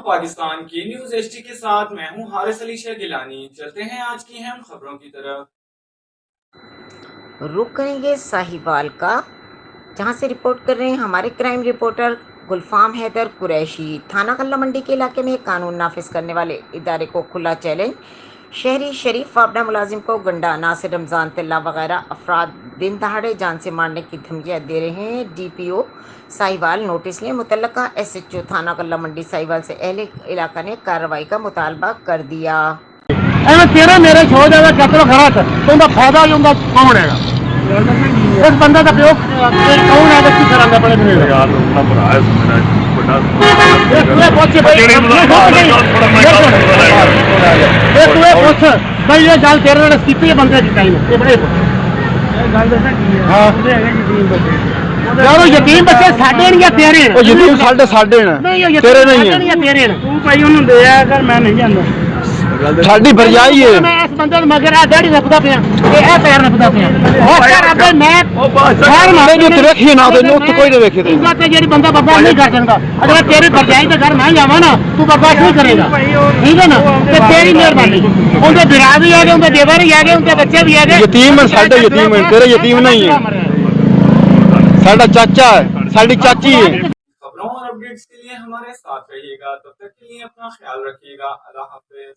पाकिस्तान की news HT के साथ मैं हूं हारिस अली शेख गिलानी। चलते हैं आज की अहम खबरों की तरफ। रुक करेंगे साहिवाल का, जहां से रिपोर्ट कर रहे हैं हमारे क्राइम रिपोर्टर गुलफाम हैदर कुरैशी। थाना कल्ला मंडी के इलाके में कानून नाफिज करने वाले इदारे को खुला चैलेंज। शहरी शरीफ फाबड़ा मुलाजिम को गंडा नासिर रमज़ान तिल्ला वगैरह अफराद दिन दहाड़े जान से मारने की धमकियां दे रहे हैं। डीपीओ साहिवाल नोटिस लें। मुतल्लका एसएचओ थाना कल्ला मंडी साहिवाल से अहले इलाका ने कार्रवाई का मुतालबा कर दिया। तेरे मेरे छो जाएगा चतरो खरा तो उनका फायदा ही उनका कौन है? इस बंदा का प्योग कौन है? की करांगा पड़े मेरे यार अपना भरा है मेरा बड़ा ये पूछ भाई ये पूछ भाई ये गल तेरे नाल कीती है बंदे की टाइम ये बड़े गल दसा की है हां ते है यतीम बच्चे यार यतीम बच्चे साडे नहीं या तेरे हैं? ओ यतीम साडे ने नहीं तेरे नहीं है तेरे ने तू भाई उन्होंने दे आ कर मैं नहीं जानदा साडी भरजाई है। मैं इस बंदे ਨੂੰ ਮਗਰ ਆ ਦਾੜੀ ਰੱਖਦਾ ਪਿਆ ਤੇ ਇਹ ਪੈਰ ਰੱਖਦਾ ਪਿਆ ਹੋ ਕਰ ਆਪੇ ਮੈਂ ਬਾਹਰ ਮਾਰੇ ਜੋ ਵੇਖੀ ਨਾ ਤੇ ਉੱਥੇ ਕੋਈ ਨਹੀਂ ਵੇਖੇ ਤੇ ਇੰਗਾ ਤੇ ਜਿਹੜੀ ਬੰਦਾ ਬਰਦਾਸ਼ਤ ਨਹੀਂ ਕਰ ਸਕਦਾ ਅਗਰ ਤੇਰੀ ਭਰਜਾਈ ਦੇ ਘਰ ਮੈਂ ਜਾਵਾਂ ਨਾ ਤੂੰ ਬਰਦਾਸ਼ਤ ਨਹੀਂ ਕਰੇਗਾ ਠੀਕ ਹੈ ਨਾ ਤੇ ਤੇਰੀ ਮਿਹਰਬਾਨੀ ਉਹਦੇ ਬਿਰਾ ਵੀ ਆ ਗਏ ਉਹਦੇ ਦੇਵਰ ਵੀ ਆ ਗਏ ਉਹਦੇ ਬੱਚੇ भी आ गए यतीम है साडे यतीम है तेरे यतीम नहीं है साडा चाचा है साडी चाची है। खबरों और अपडेट्स के लिए हमारे साथ रहिएगा। तब तक के लिए अपना ख्याल रखिएगा। अल्लाह हाफिज।